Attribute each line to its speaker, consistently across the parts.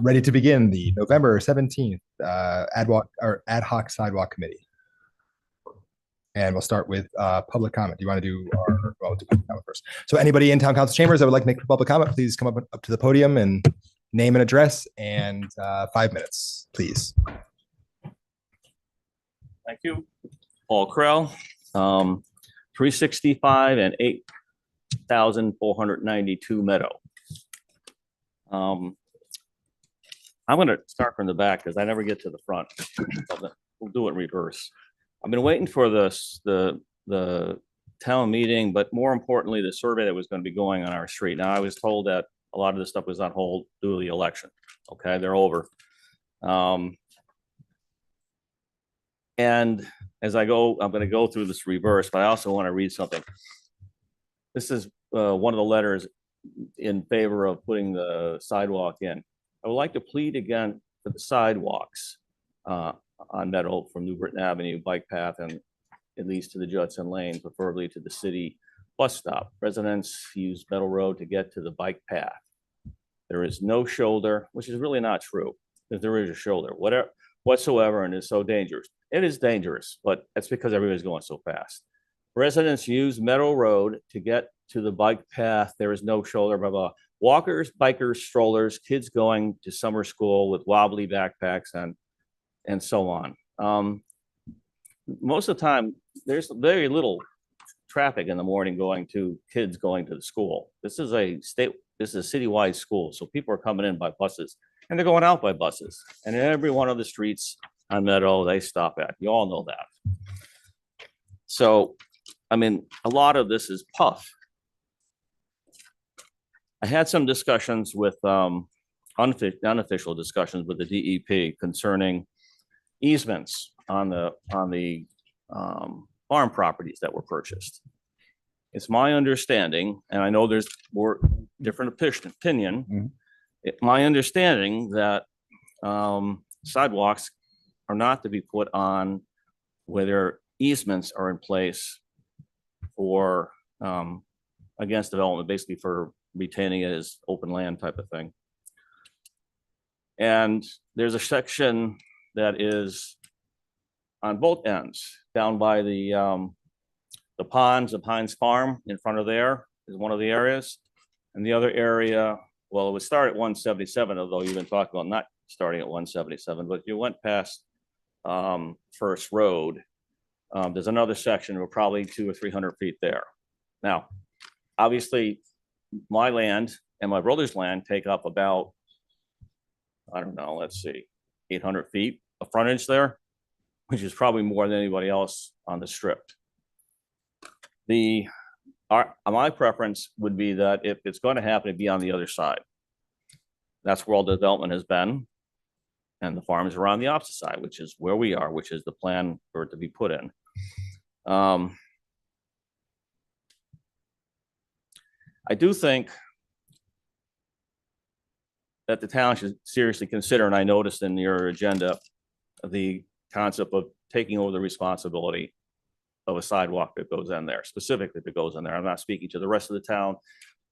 Speaker 1: ready to begin the November 17th ad hoc sidewalk committee. And we'll start with public comment. Do you want to do we'll do public comment first. So anybody in town council chambers that would like to make public comment, please come up to the podium and name and address, and 5 minutes, please.
Speaker 2: Thank you. Paul Krell, 365 and 8,492 Meadow. I'm going to start from the back because I never get to the front. We'll do it in reverse. I've been waiting for the town meeting, but more importantly, the survey that was going to be going on our street. Now, I was told that a lot of this stuff was on hold due to the election. Okay, they're over. And as I go, I'm going to go through this reverse, but I also want to read something. This is one of the letters in favor of putting the sidewalk in. I would like to plead again for the sidewalks on Meadow from New Britain Avenue bike path and at least to the Judson Lane, preferably to the city bus stop. Residents use Meadow Road to get to the bike path. There is no shoulder, which is really not true, because there is a shoulder, whatsoever, and it's so dangerous. It is dangerous, but that's because everybody's going so fast. Residents use Meadow Road to get to the bike path. There is no shoulder, blah, blah. Walkers, bikers, strollers, kids going to summer school with wobbly backpacks and so on. Most of the time, there's very little traffic in the morning kids going to the school. This is a citywide school, so people are coming in by buses and they're going out by buses. And every one of the streets on Meadow, they stop at. You all know that. So, I mean, a lot of this is puff. I had some discussions with unofficial discussions with the DEP concerning easements on the farm properties that were purchased. It's my understanding, and I know there's more different opinion. My understanding that sidewalks are not to be put on whether easements are in place for against development, basically for retaining it as open land type of thing. And there's a section that is on both ends down by the ponds of Hines Farm in front of there is one of the areas. And the other area, well, it would start at 177, although you've been talking about not starting at 177, but if you went past First Road, there's another section of probably 200 or 300 feet there. Now, obviously, my land and my brother's land take up about, I don't know, let's see, 800 feet of frontage there, which is probably more than anybody else on the strip. My preference would be that if it's going to happen, it'd be on the other side. That's where all the development has been. And the farms are on the opposite side, which is where we are, which is the plan for it to be put in. I do think that the town should seriously consider, and I noticed in your agenda, the concept of taking over the responsibility of a sidewalk that goes in there, specifically if it goes in there. I'm not speaking to the rest of the town,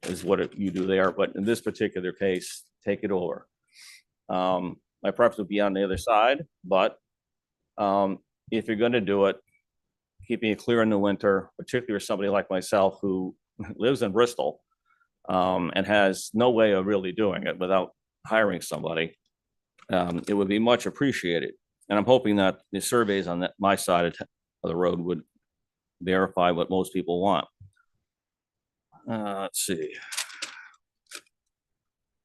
Speaker 2: is what you do there, but in this particular case, take it over. My preference would be on the other side, but if you're going to do it, keeping it clear in the winter, particularly for somebody like myself who lives in Bristol and has no way of really doing it without hiring somebody, it would be much appreciated. And I'm hoping that the surveys on my side of the road would verify what most people want. Let's see.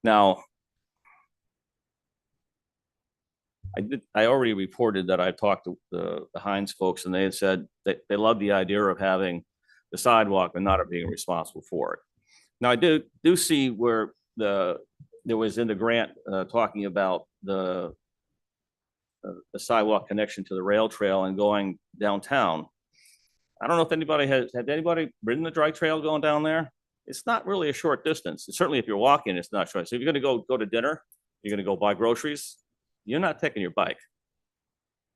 Speaker 2: Now, I already reported that I talked to the Hines folks, and they had said that they love the idea of having the sidewalk and not being responsible for it. Now, I do see where there was in the grant talking about the sidewalk connection to the rail trail and going downtown. I don't know if anybody had anybody ridden the dry trail going down there? It's not really a short distance. Certainly if you're walking, it's not short. So if you're going to go to dinner, you're going to go buy groceries, you're not taking your bike.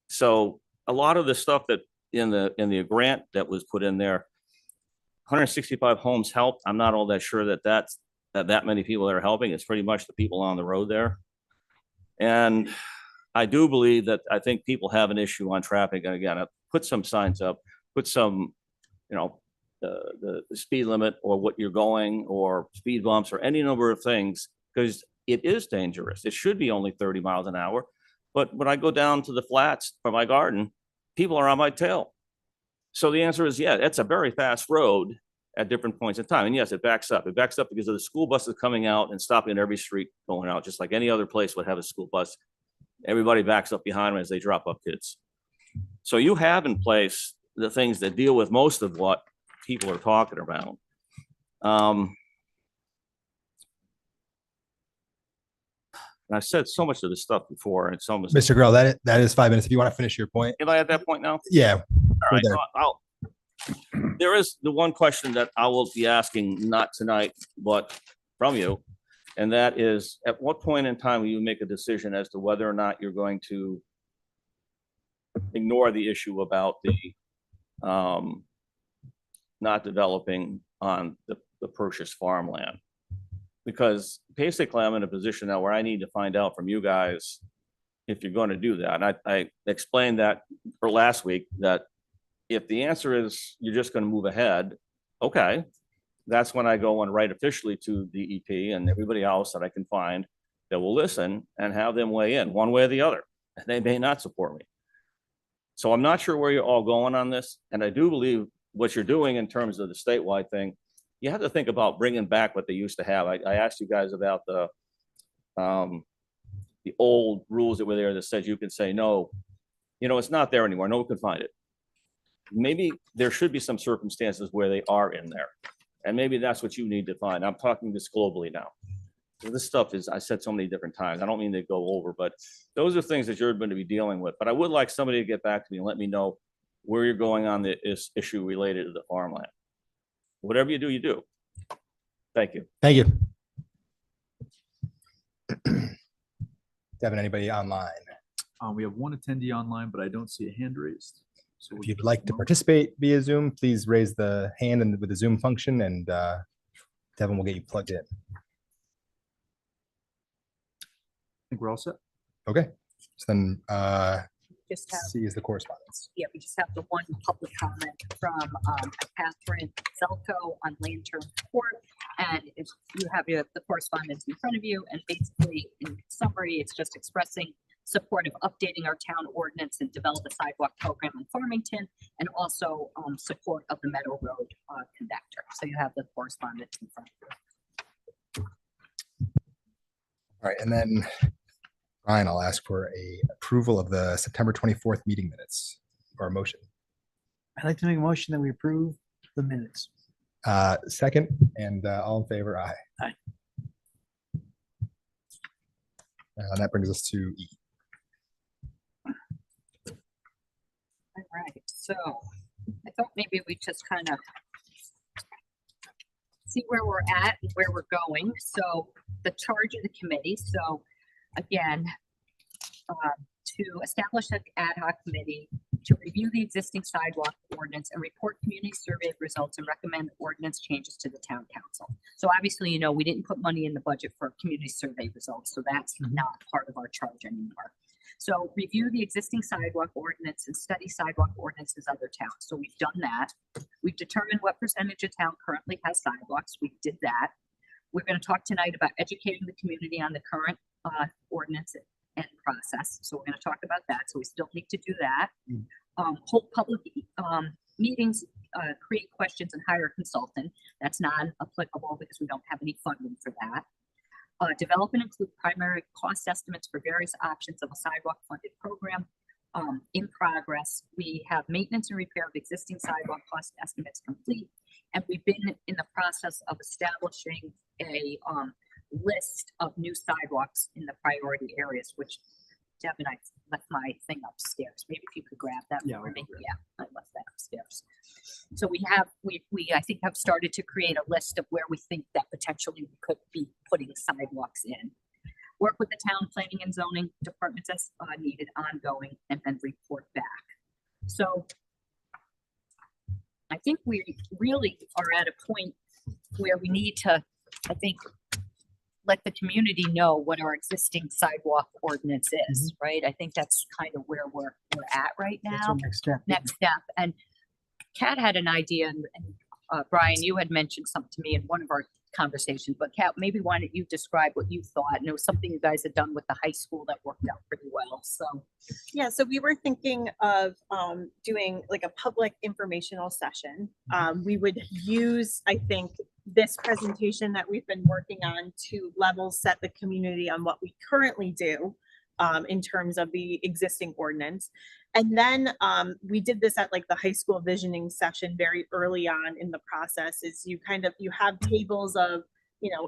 Speaker 2: So a lot of the stuff that in the grant that was put in there, 165 homes helped. I'm not all that sure that that many people that are helping. It's pretty much the people on the road there. And I do believe that I think people have an issue on traffic. And again, put some signs up, put some, you know, the speed limit or what you're going or speed bumps or any number of things, because it is dangerous. It should be only 30 miles an hour. But when I go down to the flats for my garden, people are on my tail. So the answer is, yeah, it's a very fast road at different points in time. And yes, it backs up. It backs up because of the school buses coming out and stopping at every street going out, just like any other place would have a school bus. Everybody backs up behind them as they drop off kids. So you have in place the things that deal with most of what people are talking about. And I said so much of this stuff before, and it's almost.
Speaker 1: Mr. Grill, that is 5 minutes. If you want to finish your point.
Speaker 2: Am I at that point now?
Speaker 1: Yeah.
Speaker 2: All right. There is the one question that I will be asking, not tonight, but from you. And that is, at what point in time will you make a decision as to whether or not you're going to ignore the issue about the not developing on the purchased farmland? Because basically I'm in a position now where I need to find out from you guys if you're going to do that. And I explained that for last week, that if the answer is you're just going to move ahead, okay, that's when I go and write officially to DEP and everybody else that I can find that will listen and have them weigh in one way or the other. And they may not support me. So I'm not sure where you're all going on this. And I do believe what you're doing in terms of the statewide thing, you have to think about bringing back what they used to have. I asked you guys about the old rules that were there that said you can say no. You know, it's not there anymore. No one can find it. Maybe there should be some circumstances where they are in there. And maybe that's what you need to find. I'm talking this globally now. So this stuff is, I said so many different times. I don't mean to go over, but those are things that you're going to be dealing with. But I would like somebody to get back to me and let me know where you're going on this issue related to the farmland. Whatever you do, you do. Thank you.
Speaker 1: Thank you. Devin, anybody online?
Speaker 3: We have one attendee online, but I don't see a hand raised. So
Speaker 1: If you'd like to participate via Zoom, please raise the hand and with the Zoom function, and Devin will get you plugged in.
Speaker 3: I think we're all set.
Speaker 1: Okay. So then
Speaker 4: Just have,
Speaker 1: C is the correspondence.
Speaker 4: yeah, we just have the one public comment from Catherine Zelko on Lantern Court. And if you have the correspondence in front of you, and basically in summary, it's just expressing support of updating our town ordinance and develop a sidewalk program in Farmington, and also support of the Meadow Road conductor. So you have the correspondence in front of you.
Speaker 1: All right, and then Ryan, I'll ask for a approval of the September 24th meeting minutes or a motion.
Speaker 5: I'd like to make a motion that we approve the minutes.
Speaker 1: Second, and all in favor, aye.
Speaker 5: Aye.
Speaker 1: And that brings us to E.
Speaker 4: All right, so I thought maybe we just kind of see where we're at and where we're going. So the charge of the committee. So again, to establish an ad hoc committee to review the existing sidewalk ordinance and report community survey results and recommend ordinance changes to the town council. So obviously, you know, we didn't put money in the budget for community survey results, so that's not part of our charge anymore. So review the existing sidewalk ordinance and study sidewalk ordinances other towns. So we've done that. We've determined what percentage of town currently has sidewalks. We did that. We're going to talk tonight about educating the community on the current ordinance and process. So we're going to talk about that. So we still need to do that. Hold public meetings, create questions, and hire a consultant. That's non-applicable because we don't have any funding for that. Develop and include primary cost estimates for various options of a sidewalk funded program. In progress, we have maintenance and repair of existing sidewalk cost estimates complete. And we've been in the process of establishing a list of new sidewalks in the priority areas, which Devin, I left my thing upstairs. Maybe if you could grab that for me. Yeah, I left that upstairs. So we I think have started to create a list of where we think that potentially we could be putting sidewalks in. Work with the town planning and zoning departments as needed, ongoing, and then report back. So I think we really are at a point where we need to, I think, let the community know what our existing sidewalk ordinance is, right? I think that's kind of where we're at right
Speaker 5: That's
Speaker 4: now.
Speaker 5: our next step.
Speaker 4: Next step. And Kat had an idea, and Brian, you had mentioned something to me in one of our conversations, but Kat, maybe why don't you describe what you thought? And it was something you guys had done with the high school that worked out pretty well. So
Speaker 6: Yeah, so we were thinking of doing like a public informational session. We would use, I think, this presentation that we've been working on to level set the community on what we currently do in terms of the existing ordinance. And then we did this at like the high school visioning session very early on in the process. Is you have tables of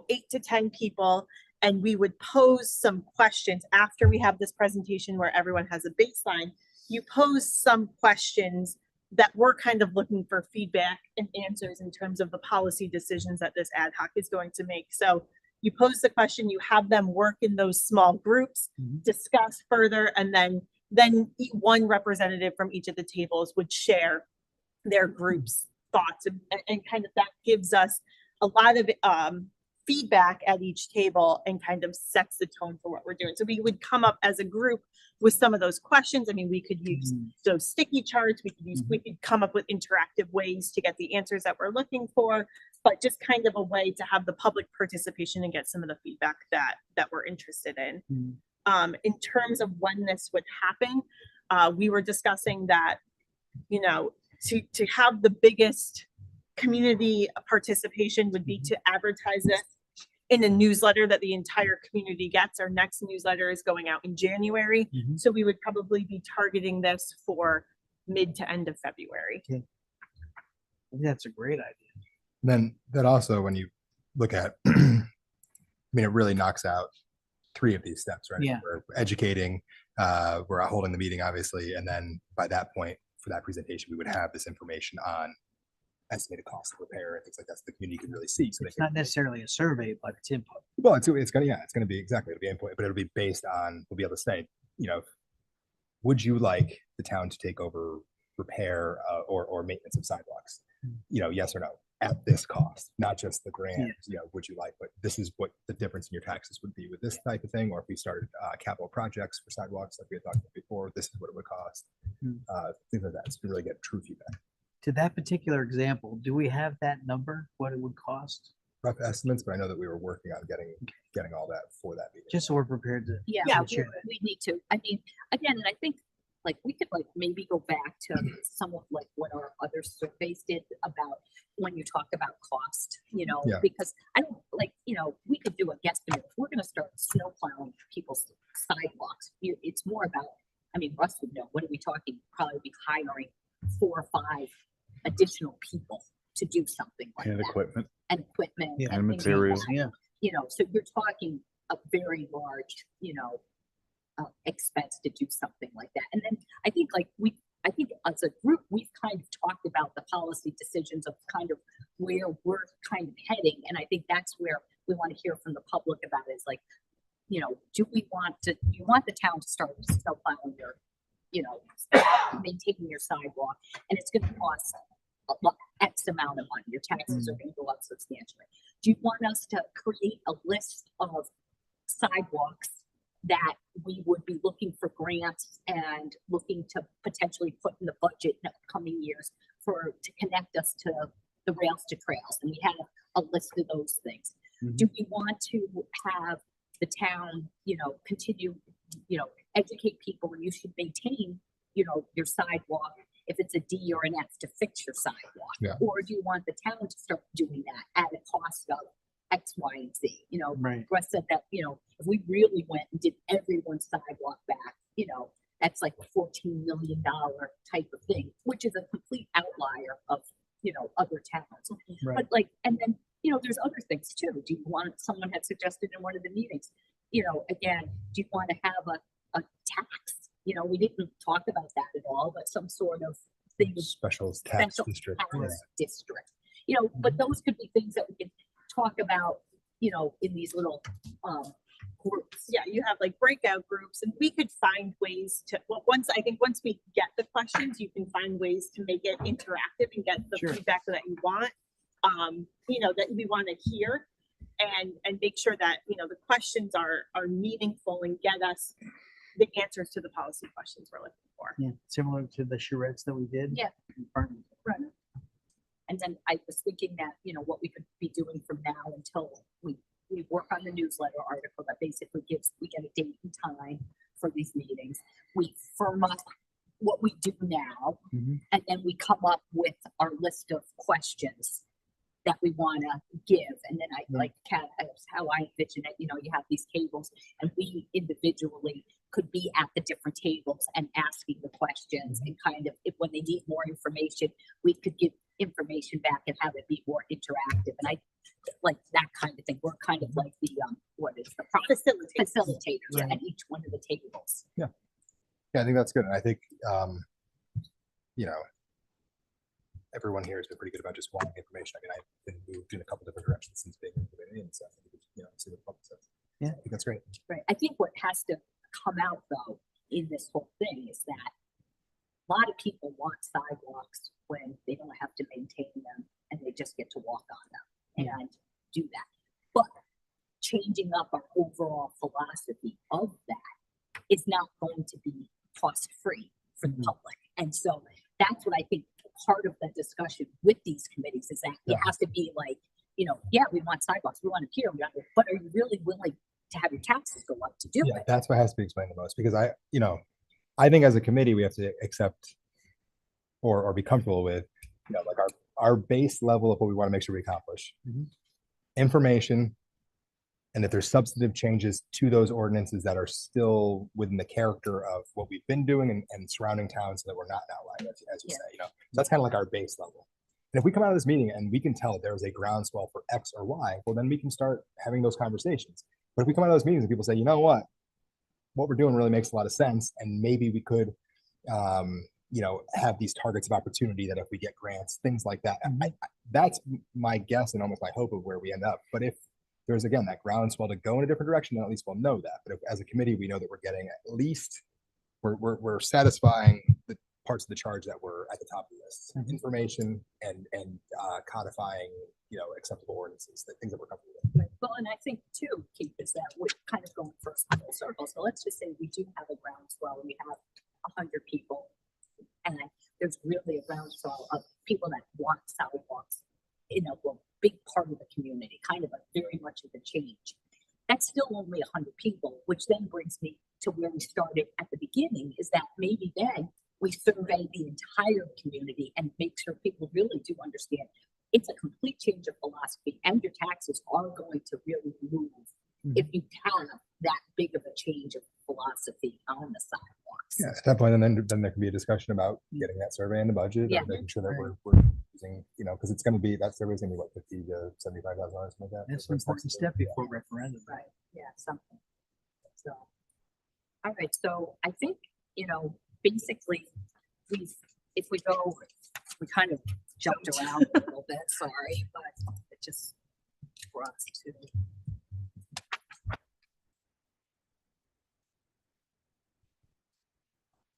Speaker 6: 8 to 10 people, and we would pose some questions after we have this presentation where everyone has a baseline. You pose some questions that we're kind of looking for feedback and answers in terms of the policy decisions that this ad hoc is going to make. So you pose the question, you have them work in those small groups, discuss further, and then one representative from each of the tables would share their group's thoughts, and kind of that gives us a lot of feedback at each table and kind of sets the tone for what we're doing. So we would come up as a group with some of those questions. I mean, we could use those sticky charts, we could come up with interactive ways to get the answers that we're looking for, but just kind of a way to have the public participation and get some of the feedback that we're interested in. In terms of when this would happen, we were discussing that, to have the biggest community participation would be to advertise it in a newsletter that the entire community gets. Our next newsletter is going out in January. So we would probably be targeting this for mid to end of February.
Speaker 5: I think that's a great idea.
Speaker 1: Then that also, when you look at, I mean, it really knocks out 3 of these steps, right?
Speaker 5: Yeah.
Speaker 1: We're educating, we're holding the meeting, obviously, and then by that point, for that presentation, we would have this information on estimated cost of repair and things like that, so the community can really see. So
Speaker 5: It's not necessarily a survey, but it's input.
Speaker 1: well, it's gonna be exactly, it'll be input, but it'll be based on, we'll be able to say, would you like the town to take over repair or maintenance of sidewalks? Yes or no, at this cost, not just the grant, would you like, but this is what the difference in your taxes would be with this type of thing, or if we started capital projects for sidewalks like we had talked about before, this is what it would cost. Things like that, to really get true feedback.
Speaker 5: To that particular example, do we have that number, what it would cost?
Speaker 1: Rough estimates, but I know that we were working on getting all that for that meeting.
Speaker 5: Just so we're prepared to.
Speaker 4: yeah,
Speaker 5: Sure.
Speaker 4: we need to. I mean, again, and I think like we could like maybe go back to some of like what our other surveys did about when you talk about cost,
Speaker 1: Yeah.
Speaker 4: because I don't like, we could do a guesstimate. If we're going to start snow plowing people's sidewalks, it's more about, I mean, Russ would know, what are we talking? Probably be hiring 4 or 5 additional people to do something like
Speaker 3: And
Speaker 4: that.
Speaker 3: equipment.
Speaker 4: And equipment.
Speaker 5: Yeah.
Speaker 3: And
Speaker 4: things like
Speaker 3: materials.
Speaker 4: that.
Speaker 5: Yeah.
Speaker 4: So you're talking a very large, expense to do something like that. And then I think as a group, we've kind of talked about the policy decisions of kind of where we're kind of heading. And I think that's where we want to hear from the public about it, is like, do you want the town to start snow plowing your, maintaining your sidewalk, and it's going to cost X amount of money. Your taxes are going to go up substantially. Do you want us to create a list of sidewalks that we would be looking for grants and looking to potentially put in the budget in the coming years to connect us to the rails to trails? And we have a list of those things. Do we want to have the town, continue, educate people, and you should maintain, your sidewalk if it's a D or an F to fix your sidewalk?
Speaker 1: Yeah.
Speaker 4: Or do you want the town to start doing that at a cost of X, Y, and Z?
Speaker 5: Right.
Speaker 4: Russ said that, if we really went and did everyone's sidewalk back, that's like a $14 million type of thing, which is a complete outlier of, other towns.
Speaker 5: Right.
Speaker 4: But like, and then, there's other things too. Do you want, someone had suggested in one of the meetings, again, do you want to have a tax? We didn't talk about that at all, but some sort of thing.
Speaker 1: Special tax
Speaker 4: Special
Speaker 1: district.
Speaker 4: tax district, but those could be things that we can talk about, in these little groups.
Speaker 6: Yeah, you have like breakout groups, and we could find ways to, once we get the questions, you can find ways to make it interactive and get the
Speaker 5: Sure.
Speaker 6: feedback that you want, that we want to hear. and make sure that, you know, the questions are meaningful and get us the answers to the policy questions we're looking for.
Speaker 5: Yeah, similar to the charrettes that we did.
Speaker 4: Yeah.
Speaker 5: in Farmington.
Speaker 4: Right. And then I was thinking that, you know, what we could be doing from now until we work on the newsletter article that basically we get a date and time for these meetings. We firm up what we do now,
Speaker 5: Mhm.
Speaker 4: and then we come up with our list of questions that we want to give. And then I like that's how I envision it. You know, you have these tables and we individually could be at the different tables and asking the questions and kind of, if when they need more information, we could give information back and have it be more interactive. And I like that kind of thing. We're kind of like the what is the facilitators
Speaker 5: Right.
Speaker 4: at each one of the tables.
Speaker 1: Yeah, I think that's good. And I think, you know, everyone here has been pretty good about just wanting information. I mean, I've been moved in a couple different directions since being in the community and stuff. You know, see what the public says.
Speaker 5: Yeah.
Speaker 1: I think that's great.
Speaker 4: Right. I think what has to come out though in this whole thing is that a lot of people want sidewalks when they don't have to maintain them and they just get to walk on them and do that. But changing up our overall philosophy of that is not going to be cost free for the public. And so that's what I think part of the discussion with these committees is that it has to be like, you know, yeah, we want sidewalks, we want it here, but are you really willing to have your taxes go up to do
Speaker 1: Yeah,
Speaker 4: it?
Speaker 1: that's what has to be explained the most, because I think as a committee, we have to accept or be comfortable with, you know, like our base level of what we want to make sure we accomplish.
Speaker 5: Mhm.
Speaker 1: Information, and if there's substantive changes to those ordinances that are still within the character of what we've been doing and surrounding towns, so that we're not an outlier, as you
Speaker 4: Yeah.
Speaker 1: say, you know. So that's kind of like our base level. And if we come out of this meeting and we can tell there's a groundswell for X or Y, well, then we can start having those conversations. But if we come out of those meetings and people say, you know what we're doing really makes a lot of sense, and maybe we could, you know, have these targets of opportunity that if we get grants, things like that. That's my guess and almost my hope of where we end up. But if there's again that groundswell to go in a different direction, then at least we'll know that. But if, as a committee, we know that we're getting at least we're satisfying the parts of the charge that were at the top of the list: information and codifying, you know, acceptable ordinances, the things that we're comfortable with.
Speaker 4: Right. Well, and I think too, Keith, is that we're kind of going first in full circle. So let's just say we do have a groundswell, we have 100 people, and there's really a groundswell of people that want sidewalks in a big part of the community, kind of a very much of a change. That's still only 100 people, which then brings me to where we started at the beginning, is that maybe then we survey the entire community and make sure people really do understand it's a complete change of philosophy, and your taxes are going to really move if you have that big of a change of philosophy on the sidewalks.
Speaker 1: Yeah, at that point, and then there can be a discussion about getting that survey in the budget,
Speaker 4: Yeah.
Speaker 1: and making sure that
Speaker 5: Right.
Speaker 1: we're using, you know, because it's going to be that survey's going to be what, $50,000 to $75,000, something like that.
Speaker 5: That's an important step before referendum.
Speaker 4: Right, yeah, something. So, all right, so I think, you know, basically, if we go, we kind of jumped around a little bit, sorry, but it just brought us to.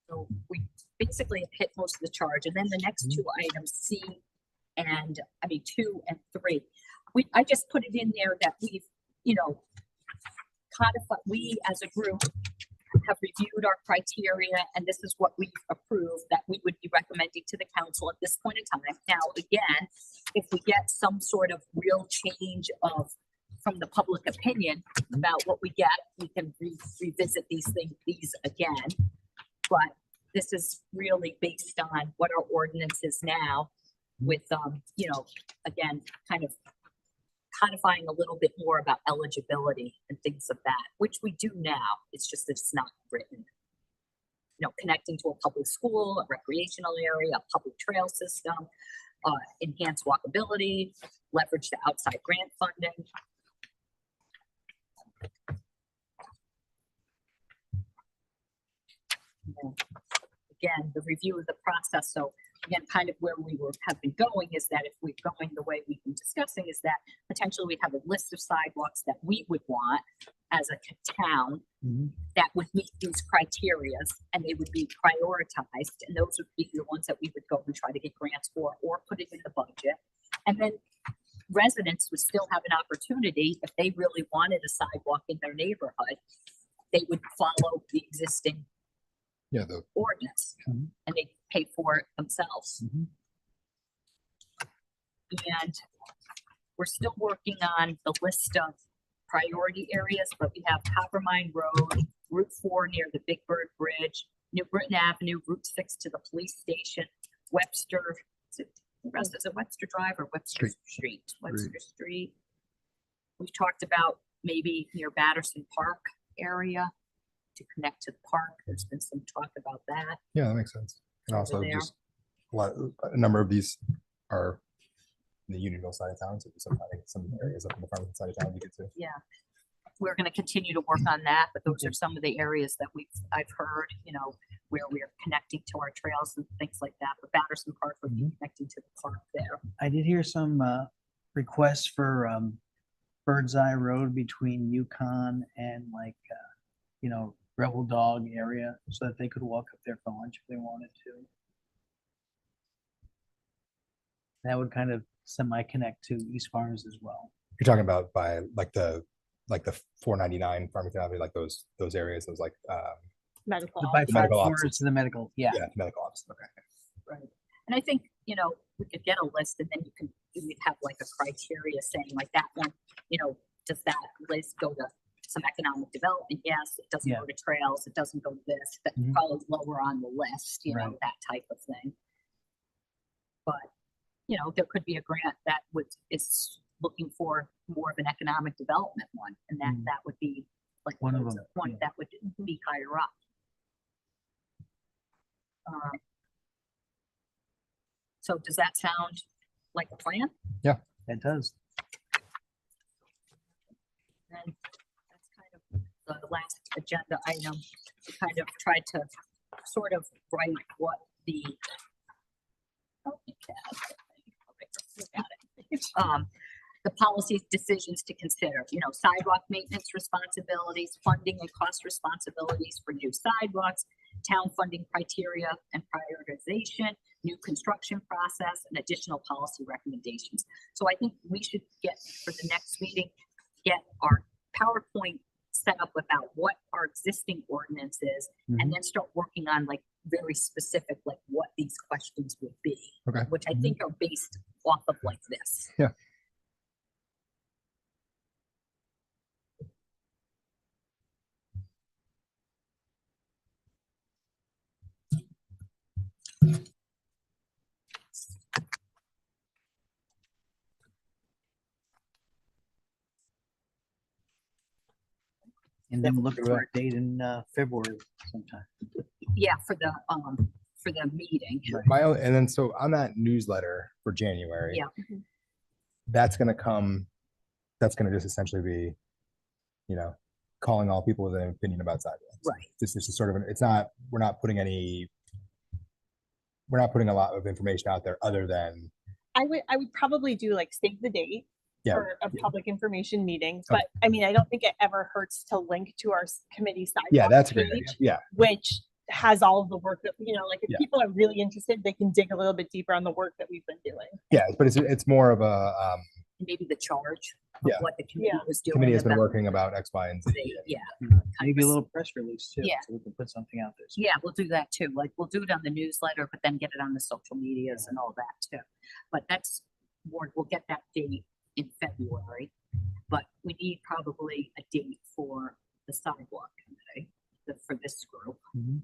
Speaker 4: So we basically hit most of the charge, and then the next two items, C and, 2 and 3. I just put it in there that we've, you know, codified, we as a group have reviewed our criteria, and this is what we've approved that we would be recommending to the council at this point in time. Now, again, if we get some sort of real change from the public opinion about what we get, we can revisit these again. But this is really based on what our ordinance is now with, you know, again, kind of codifying a little bit more about eligibility and things of that, which we do now. It's just that it's not written. You know, connecting to a public school, a recreational area, a public trail system, enhance walkability, leverage the outside grant funding. And again, the review of the process. So again, kind of where we have been going is that if we're going the way we've been discussing, is that potentially we'd have a list of sidewalks that we would want as a town that would meet these criteria, and they would be prioritized, and those would be the ones that we would go and try to get grants for or put it in the budget. And then residents would still have an opportunity, if they really wanted a sidewalk in their neighborhood, they would follow the existing
Speaker 1: Yeah, the,
Speaker 4: ordinance
Speaker 5: Mhm.
Speaker 4: and they pay for it themselves.
Speaker 5: Mhm.
Speaker 4: And we're still working on the list of priority areas, but we have Coppermine Road, Route 4 near the Big Bird Bridge, New Britain Avenue, Route 6 to the police station, Webster, is it Webster Drive or Webster Street? Webster Street. We've talked about maybe near Batterson Park area to connect to the park. There's been some talk about that.
Speaker 1: yeah, that makes sense. And
Speaker 4: Over
Speaker 1: also
Speaker 4: there.
Speaker 1: just a number of these are in the Unionville side of town, so some, I think some areas up in the Farmington side of town, you get to.
Speaker 4: Yeah. We're gonna continue to work on that, but those are some of the areas that I've heard, where we're connecting to our trails and things like that. But Batterson Park would be connecting to the park there.
Speaker 5: I did hear some requests for Bird's Eye Road between Yukon and Rebel Dog area so that they could walk up there for lunch if they wanted to. That would kind of semi-connect to East Farms as well.
Speaker 1: You're talking about by like the 499 Farmington Avenue, like those areas, those like
Speaker 6: Medical.
Speaker 5: The by
Speaker 6: office.
Speaker 1: medical
Speaker 5: far
Speaker 1: offices.
Speaker 5: to the medical, yeah.
Speaker 1: yeah, medical office. Okay.
Speaker 4: Right. And I think, we could get a list and then we'd have like a criteria saying like that one, does that list go to some economic development? Yes, it doesn't
Speaker 5: Yeah.
Speaker 4: go to trails, it doesn't go to this, that's
Speaker 5: Mhm.
Speaker 4: probably lower on the list,
Speaker 5: Right.
Speaker 4: that type of thing. But, there could be a grant that is looking for more of an economic development one, and
Speaker 5: Mm.
Speaker 4: that would be like
Speaker 5: One of them,
Speaker 4: one
Speaker 5: yeah.
Speaker 4: that would be higher up. So does that sound like a plan?
Speaker 5: It does.
Speaker 4: And that's kind of the last agenda item. We kind of tried to sort of write what the the policy decisions to consider, sidewalk maintenance responsibilities, funding and cost responsibilities for new sidewalks, town funding criteria and prioritization, new construction process, and additional policy recommendations. So I think we should get, for the next meeting, get our PowerPoint set up about what our existing ordinance is, and then start working on like very specific, like what these questions would be.
Speaker 1: Okay.
Speaker 4: Which I think are based off of like this.
Speaker 1: Yeah.
Speaker 5: And then look for a date in February sometime.
Speaker 4: Yeah, for the meeting.
Speaker 1: And then so on that newsletter for January,
Speaker 4: Yeah.
Speaker 1: that's gonna just essentially be, calling all people with an opinion about sidewalks.
Speaker 4: Right.
Speaker 1: This is sort of, we're not putting a lot of information out there other than,
Speaker 6: I would probably do like save the date
Speaker 1: yeah,
Speaker 6: for a public information meeting,
Speaker 1: Okay.
Speaker 6: but I mean, I don't think it ever hurts to link to our committee sidewalk
Speaker 1: yeah, that's a great idea.
Speaker 6: page,
Speaker 1: Yeah,
Speaker 6: which has all of the work that, like if
Speaker 1: Yeah.
Speaker 6: people are really interested, they can dig a little bit deeper on the work that we've been doing.
Speaker 1: yeah, but it's more of a,
Speaker 4: Maybe the charge of
Speaker 1: Yeah.
Speaker 4: what the committee
Speaker 6: Yeah.
Speaker 4: was doing.
Speaker 1: committee has been
Speaker 4: about
Speaker 1: working about X, Y, and Z.
Speaker 4: the- Yeah.
Speaker 5: Maybe a little press release too.
Speaker 4: Yeah.
Speaker 5: So we can put something out there.
Speaker 4: Yeah, we'll do that too. Like, we'll do it on the newsletter, but then get it on the social medias and all that too. But we'll get that date in February. But we need probably a date for the sidewalk committee, for this group.
Speaker 5: Mhm.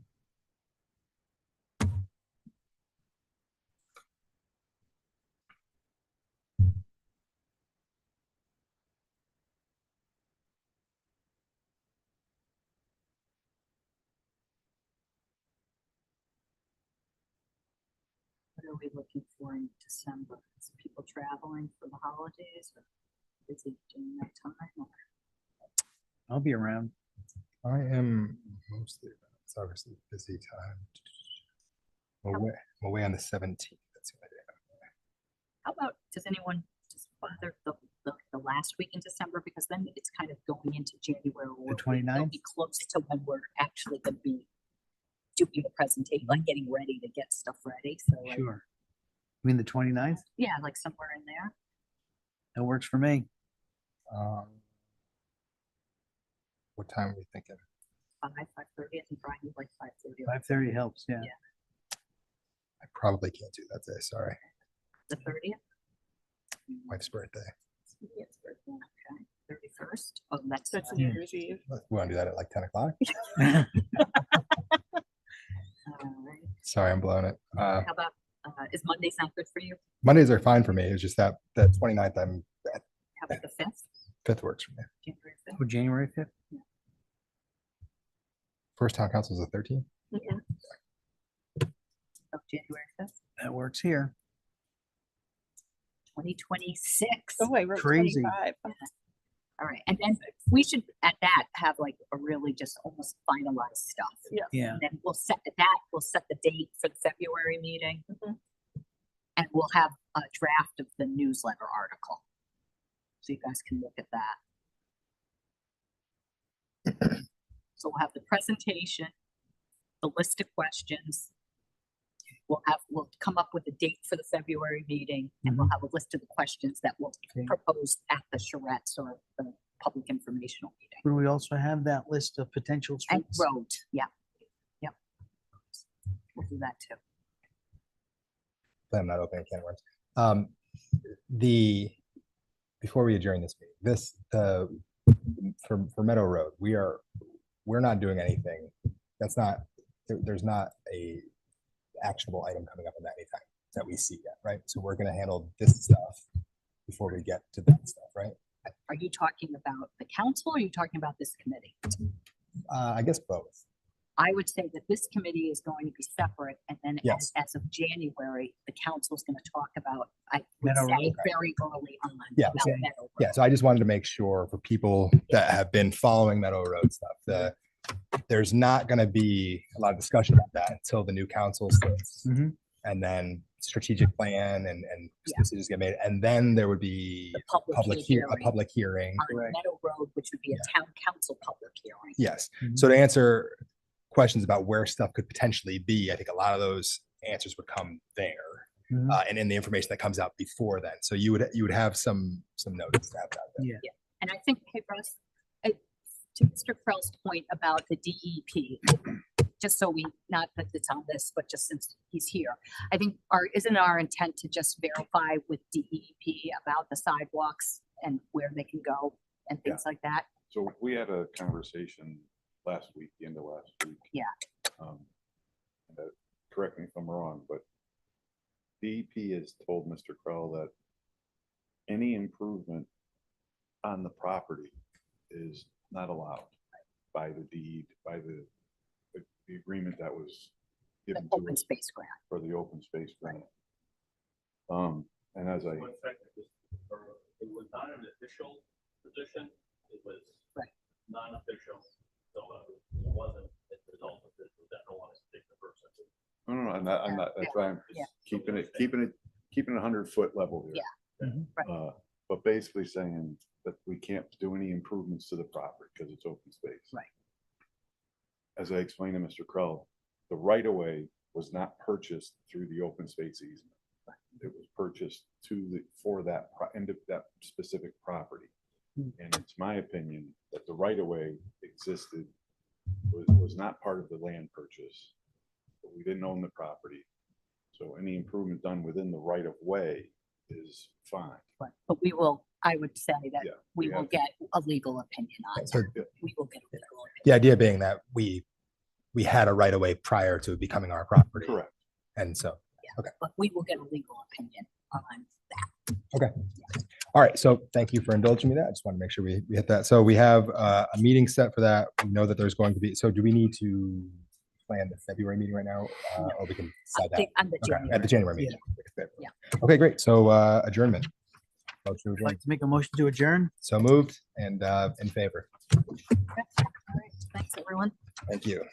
Speaker 4: What are we looking for in December? Is people traveling for the holidays or busy during that time? Or-
Speaker 5: I'll be around.
Speaker 1: I am mostly, it's obviously a busy time. I'm away on the 17th. That's the idea.
Speaker 4: How about, does anyone just bother the last week in December? Because then it's kind of going into January. where we'll
Speaker 5: 29th?
Speaker 4: be close to when we're actually going to be doing the presentation, like getting ready to get stuff ready. So like,
Speaker 5: Sure. I mean, the 29th?
Speaker 4: yeah, like somewhere in there.
Speaker 5: That works for me.
Speaker 1: What time are we thinking?
Speaker 4: 5:30, I think Brian would like 5:30.
Speaker 5: 5:30 helps, yeah.
Speaker 4: Yeah.
Speaker 1: I probably can't do that day. Sorry.
Speaker 4: The 30th?
Speaker 1: Wife's birthday.
Speaker 4: Yes, birthday, okay. 31st? Oh, that's.
Speaker 6: That's
Speaker 4: uh,
Speaker 6: New Year's Eve.
Speaker 1: We want to do that at like 10 o'clock?
Speaker 4: all right.
Speaker 1: Sorry, I'm blowing it.
Speaker 4: How about, is Monday sound good for you?
Speaker 1: Mondays are fine for me. It's just that 29th,
Speaker 4: How about the 5th?
Speaker 1: 5th works for me.
Speaker 4: January 5th?
Speaker 5: Oh, January 5th?
Speaker 1: First town council is the 13th.
Speaker 4: Oh, January 5th,
Speaker 5: That works here.
Speaker 4: 2026.
Speaker 6: Oh, I wrote
Speaker 5: Crazy.
Speaker 6: 25.
Speaker 4: All right, and then we should at that have like a really just almost finalized stuff.
Speaker 5: Yeah.
Speaker 4: And then we'll set the date for the February meeting.
Speaker 6: Mhm.
Speaker 4: And we'll have a draft of the newsletter article. So you guys can look at that. So we'll have the presentation, the list of questions. We'll come up with a date for the February meeting, and we'll have a list of the questions that we'll
Speaker 5: Okay.
Speaker 4: propose at the charrettes or the public informational meeting.
Speaker 5: Will we also have that list of potential
Speaker 4: And
Speaker 5: streets?
Speaker 4: road, yeah. Yep. We'll do that too.
Speaker 1: I'm not opening a can of worms. Before we adjourn this meeting, for Meadow Road, we're not doing anything. There's not a actionable item coming up in that anytime that we see yet, right? So we're gonna handle this stuff before we get to that stuff, right?
Speaker 4: Are you talking about the council or are you talking about this committee?
Speaker 1: I guess both.
Speaker 4: I would say that this committee is going to be separate, and then
Speaker 1: Yes.
Speaker 4: as of January, the council is gonna talk about, I would
Speaker 5: Meadow
Speaker 4: say,
Speaker 5: Road.
Speaker 4: very early on.
Speaker 1: Yeah,
Speaker 4: about
Speaker 5: okay.
Speaker 4: Meadow Road.
Speaker 1: Yeah, so I just wanted to make sure for people that have been following Meadow Road stuff, there's not gonna be a lot of discussion about that until the new council starts.
Speaker 5: Mhm.
Speaker 1: And then strategic plan and
Speaker 4: Yeah.
Speaker 1: decisions get made, and then there would be
Speaker 4: The
Speaker 1: a public hearing.
Speaker 4: On
Speaker 5: Correct.
Speaker 4: Meadow Road, which would be a town council public hearing.
Speaker 1: Yes.
Speaker 5: Mhm.
Speaker 1: So to answer questions about where stuff could potentially be, I think a lot of those answers would come there,
Speaker 5: Mhm.
Speaker 1: and in the information that comes out before then. So you would have some notice to have out there.
Speaker 5: Yeah.
Speaker 4: And I think, hey, Russ, to Mr. Krell's point about the DEP, just so not that it's on this, but just since he's here, I think isn't our intent to just verify with DEP about the sidewalks and where they can go and things like that?
Speaker 7: So we had a conversation last week, the end of last week.
Speaker 4: Yeah.
Speaker 7: And, correct me if I'm wrong, but DEP has told Mr. Krell that any improvement on the property is not allowed by the deed, by the agreement that was
Speaker 4: The
Speaker 7: given to
Speaker 4: open
Speaker 7: us
Speaker 4: space grant.
Speaker 7: for the open space grant. And as I,
Speaker 2: One second, it was not an official position, it was
Speaker 4: Right.
Speaker 2: non-official, so it wasn't a result of this, that no one is taking the person.
Speaker 7: no, I'm not, that's why I'm
Speaker 4: Yeah.
Speaker 7: keeping it 100-foot level here.
Speaker 4: Yeah. Right.
Speaker 7: But basically saying that we can't do any improvements to the property because it's open space.
Speaker 4: Right.
Speaker 7: As I explained to Mr. Krell, the right of way was not purchased through the open space easement. It was purchased for that end of that specific property. And it's my opinion that the right of way existed, was not part of the land purchase. But we didn't own the property. So any improvement done within the right of way is fine.
Speaker 4: But I would say that
Speaker 7: Yeah,
Speaker 4: we
Speaker 7: we
Speaker 4: will
Speaker 7: have-
Speaker 4: get a legal opinion on
Speaker 1: So
Speaker 4: that. We will get a legal opinion.
Speaker 1: the idea being that we had a right of way prior to it becoming our property.
Speaker 7: Correct.
Speaker 1: And so,
Speaker 4: But we will get a legal opinion on that.
Speaker 1: all right. So thank you for indulging me that. I just want to make sure we hit that. So we have a meeting set for that. We know that there's going to be, so do we need to plan the February meeting right now? Or we can
Speaker 4: I
Speaker 1: decide that
Speaker 4: think on the
Speaker 1: okay, at
Speaker 4: January.
Speaker 1: the January meeting?
Speaker 4: Yeah.
Speaker 1: Okay, great. So adjournment. Motion to
Speaker 5: I'd
Speaker 1: adjourn.
Speaker 5: like to make a motion to adjourn.
Speaker 1: So moved and in favor.
Speaker 4: All right, thanks, everyone.
Speaker 1: Thank you.